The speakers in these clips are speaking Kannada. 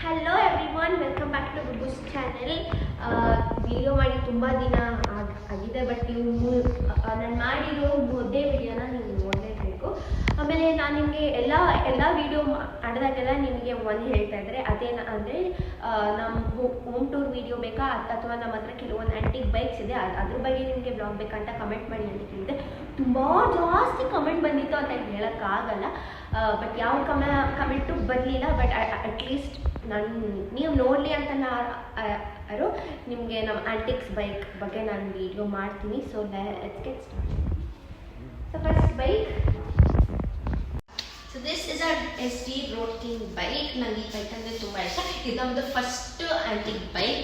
Hello everyone, welcome back to Gubboo's channel. Video ಮಾಡಿ ತುಂಬ ದಿನ ಆಗಿದೆ, ಬಟ್ ನೀವು ನಾನು ಮಾಡಿರೋ ಮೊದಲೇ ವಿಡಿಯೋನ ನೀವು ನೋಡಲೇಬೇಕು. ಆಮೇಲೆ ನಾನು ನಿಮಗೆ ಎಲ್ಲ ವಿಡಿಯೋ ಮಾಡಿದಾಗೆಲ್ಲ ನಿಮಗೆ ಒಂದು ಹೇಳ್ತಾ ಇದ್ದರೆ ಅದೇನು ಅಂದರೆ ನಮ್ಮ ಹೋಮ್ ಟೂರ್ ವಿಡಿಯೋ ಬೇಕಾ ಅಥವಾ ನಮ್ಮ ಹತ್ರ ಕೆಲವೊಂದು ಆ್ಯಂಟಿಕ್ ಬೈಕ್ಸ್ ಇದೆ, ಅದ್ರ ಬಗ್ಗೆ ನಿಮಗೆ ಬ್ಲಾಗ್ ಬೇಕಂತ ಕಮೆಂಟ್ ಮಾಡಿ ಅಂತ ಕೇಳಿದೆ. ತುಂಬ ಜಾಸ್ತಿ ಕಮೆಂಟ್ ಬಂದಿತ್ತು ಅಂತ ಹೇಳೋಕ್ಕಾಗಲ್ಲ, ಬಟ್ ಯಾವ ಕಮೆಂಟು ಬರಲಿಲ್ಲ. ಬಟ್ ಅಟ್ಲೀಸ್ಟ್ ನೀವು ನೋಡಲಿ ಅಂತ ಯಾರು ನಿಮಗೆ ನಮ್ಮ ಆ್ಯಂಟಿಕ್ಸ್ ಬೈಕ್ ಬಗ್ಗೆ ನಾನು ವಿಡಿಯೋ ಮಾಡ್ತೀನಿ. So let's get start. So first bike, so this is a SD Road King bike. ನನಗೆ ಈ ಬೈಕ್ ಅಂದರೆ ತುಂಬ ಇಷ್ಟ. ಇದು ನಮ್ಮದು ಫಸ್ಟ್ ಆ್ಯಂಟಿಕ್ ಬೈಕ್.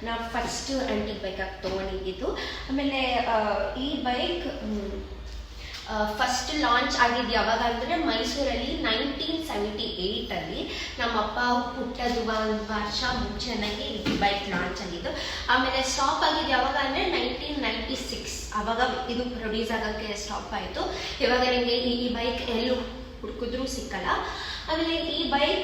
ನಾವು ಫಸ್ಟ್ ಆ್ಯಂಟಿಕ್ ಬೈಕಾಗಿ ತೊಗೊಂಡಿದ್ದು. ಆಮೇಲೆ ಈ ಬೈಕ್ ಫಸ್ಟ್ ಲಾಂಚ್ ಆಗಿದ್ದು ಯಾವಾಗ ಅಂದರೆ ಮೈಸೂರಲ್ಲಿ 1978 ನಮ್ಮಪ್ಪ ಹುಟ್ಟೋದು ಒಂದು ವರ್ಷ ಮುಂಚೆನಾಗಿ ಈ ಬೈಕ್ ಲಾಂಚ್ ಆಗಿದ್ದು. ಆಮೇಲೆ ಸ್ಟಾಪ್ ಆಗಿದ್ದು ಯಾವಾಗ ಅಂದರೆ 1996 ಆವಾಗ ಇದು ಪ್ರೊಡ್ಯೂಸ್ ಆಗೋಕ್ಕೆ ಸ್ಟಾಪ್ ಆಯಿತು. ಇವಾಗ ನಿಮಗೆ ಈ ಬೈಕ್ ಎಲ್ಲೂ ಹುಡುಕಿದ್ರೂ ಸಿಕ್ಕಲ್ಲ. ಆಮೇಲೆ ಈ bike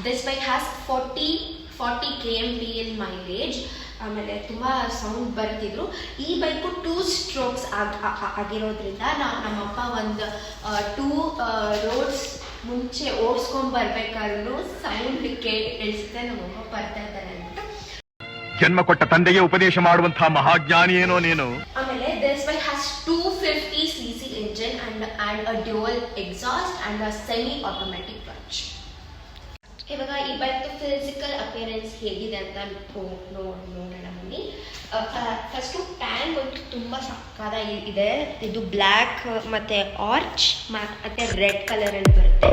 this bike has 40 kmpl mileage. ಆಮೇಲೆ ತುಂಬ ಸೌಂಡ್ ಬರ್ತಿದ್ರು. ಈ ಬೈಕು 2 ಸ್ಟ್ರೋಕ್ಸ್ ಆಗಿರೋದ್ರಿಂದ ನಮ್ಮಪ್ಪ ಒಂದು 2 ರೋಡ್ಸ್ ಮುಂಚೆ ಓಡಿಸ್ಕೊಂಡ್ಬರ್ಬೇಕಾದ್ರೂ ಸೌಂಡ್ ಕೇಳಿಸುತ್ತೆ ನಮ್ಮಪ್ಪ ಬರ್ತಾ ಇದ್ದಾರೆ ಅಂತ. ಜನ್ಮ ಕೊಟ್ಟ ತಂದೆಗೆ ಉಪದೇಶ ಮಾಡುವಂತಹ ಮಹಾಜ್ಞಾನಿ ಏನೋ ನೀನು. ಆಮೇಲೆ this bike has 250cc engine and a dual exhaust and a semi automatic clutch. ಇವಾಗ ಈ ಬೈಕ್ ಫಿಸಿಕಲ್ ಅಪಿಯರೆನ್ಸ್ ಹೇಗಿದೆ ಅಂತ ನೋಡೋಣ ಬನ್ನಿ. ಫಸ್ಟು ಟ್ಯಾಂಕ್ ಅಂತೂ ತುಂಬ ಸಕ್ಕತ್ತಾಗಿ ಇದೆ. ಇದು ಬ್ಲ್ಯಾಕ್ ಮತ್ತು ಆರ್ಚ್ ಮತ್ತು ರೆಡ್ ಕಲರಲ್ಲಿ ಬರುತ್ತೆ.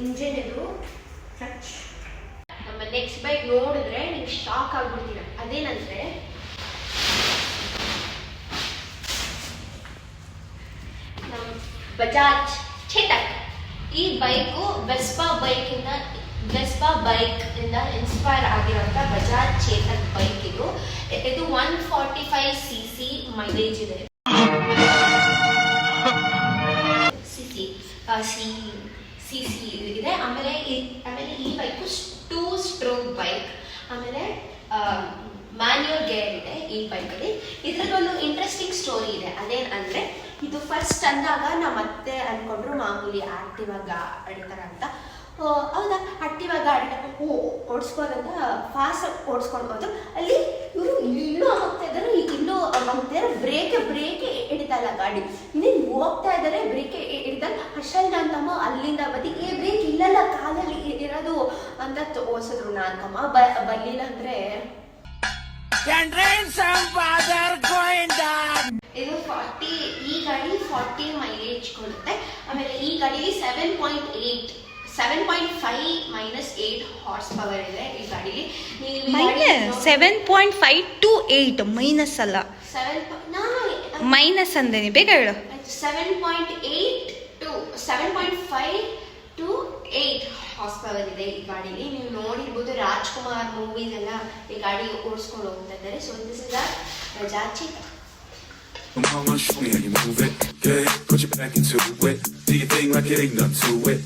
ಇಂಜಿನ್ ಇದು ಟಚ್. ನಮ್ಮ ನೆಕ್ಸ್ಟ್ ಬೈಕ್ ನೋಡಿದ್ರೆ ನೀವು ಶಾಕ್ ಆಗ್ಬಿಡ್ತೀರ. ಅದೇನಂದರೆ ಬಜಾಜ್ ಚೇತಕ್. ಈ ಬೈಕು ವೆಸ್ಪಾ ಬೈಕ್ ಇಂದ ಇನ್ಸ್ಪೈರ್ ಆಗಿರೋಂಥ ಬಜಾಜ್ ಚೇತಕ್ ಬೈಕ್. ಇದು 145cc ಮೈಲೇಜ್ ಇದೆ. ಸಿಸಿ ಇದೆ. ಆಮೇಲೆ ಈ ಬೈಕು 2 ಸ್ಟ್ರೋಕ್ ಬೈಕ್. ಆಮೇಲೆ ಮ್ಯಾನ್ಯುಯಲ್ ಗೇರ್ ಇದೆ ಈ ಬೈಕಲ್ಲಿ. ಇದ್ರದ್ದೊಂದು ಇಂಟ್ರೆಸ್ಟಿಂಗ್ ಸ್ಟೋರಿ ಇದೆ. ಅದೇನಂದರೆ ಇದು ಫಸ್ಟ್ ಅಂದಾಗ ನಮ್ಮ ಅತ್ತೆ ಅಂದ್ಕೊಂಡ್ರು ಮಾಮೂಲಿ ಆಕ್ಟಿವ್ ಆಗಿ ಆಡ್ತಾರ ಅಂತ. ಹೌದಾ, ಆಕ್ಟಿವ್ ಆಗಿ ಓಡಿಸ್ಬೋದಂತ ಫಾಸ್ಟ್ ಓಡಿಸ್ಕೊಳ್ಬೋದು. ಅಲ್ಲಿ ಇವರು ಇನ್ನೂ ಹೋಗ್ತಾ ಇದ್ದಾರೆ, ಇನ್ನೂ ಹೋಗ್ತಾ ಇದ್ದಾರೆ. ಬ್ರೇಕ್ ಹಿಡಿತಲ್ಲ ಗಾಡಿ, ಇನ್ನೇನು ಹೋಗ್ತಾ ಇದ್ದಾರೆ, ಬ್ರೇಕ್ ಹಿಡಿದಾಗ ಅಷ್ಟಲ್ಲಿ ನನ್ನ ತಮ್ಮ ಅಲ್ಲಿಂದ ಬದಿ ಬ್ರೇಕ್ ಇಲ್ಲಲ್ಲ ಕಾಲಲ್ಲಿ ಇರೋದು ಅಂತ ಓದಿಸಿದ್ರು. ನನ್ನ ತಮ್ಮ ಬರಲಿಲ್ಲ ಅಂದರೆ ಇದು 40. ಈ ಗಾಡಿ 40 ಮೈಲೇಜ್ ಕೊಡುತ್ತೆ. ಆಮೇಲೆ ಈ ಗಾಡಿಲಿ 7.5 -8 ಹಾರ್ಸ್ ಪವರ್ ಇದೆ ಈ ಗಾಡಿಲಿ. 7.5 to 8 ಮೈನಸ್ ಅಲ್ಲ, ಮೈನಸ್ ಅಂದೇನಿ ಬೇಗ ಹೇಳು. 7.5 to 8 ಹಾರ್ಸ್ ಪವರ್ ಇದೆ ಈ ಗಾಡಿಲಿ. ನೀವು ನೋಡಿರ್ಬೋದು, ರಾಜ್ಕುಮಾರ್ ಮೂವೀಸ್ ಎಲ್ಲ ಈ ಗಾಡಿ ಓಡಿಸ್ಕೊಂಡು ಹೋಗ್ತಾ ಇದ್ದಾರೆ. So this is Bajaj Chetak. Mama, show me how you move it. Yeah, put your back into it. Do your thing like it ain't nothing to it.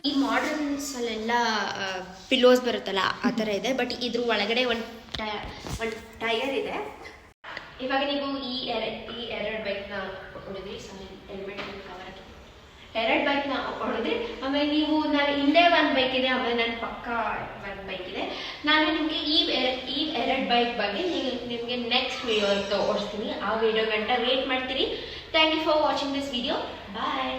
ಈ ಮಾಡರ್ನ್ಸ್ ಅಲ್ಲೆಲ್ಲ ಪಿಲ್ಲೋಸ್ ಬರುತ್ತಲ್ಲ ಆ ಥರ ಇದೆ. ಬಟ್ ಇದ್ರ ಒಳಗಡೆ ಒಂದು ಟೈರ್ ಇದೆ. ಇವಾಗ ನೀವು ಈ ಎರಡು ಬೈಕ್ನ ಹೊಡೆದ್ರಿ, ಹೆಲ್ಮೆಟ್ ಕವರ್ ಎರಡು ಬೈಕ್ನ ಹೊಡೆದ್ರಿ. ಆಮೇಲೆ ನೀವು ನಾನು ಹಿಂದೆ ಒಂದು ಬೈಕ್ ಇದೆ, ಆಮೇಲೆ ನನ್ನ ಪಕ್ಕ ಒಂದು ಬೈಕ್ ಇದೆ. ನಾನು ನಿಮಗೆ ಈ ಎರಡು ಬೈಕ್ ಬಗ್ಗೆ ನಿಮಗೆ ನೆಕ್ಸ್ಟ್ ವಿಡಿಯೋ ಅಂತ ಓಡಿಸ್ತೀನಿ. ಆ ವಿಡಿಯೋ ಗಂಟ ವೇಟ್ ಮಾಡ್ತೀರಿ. Thank you for watching this video. Bye.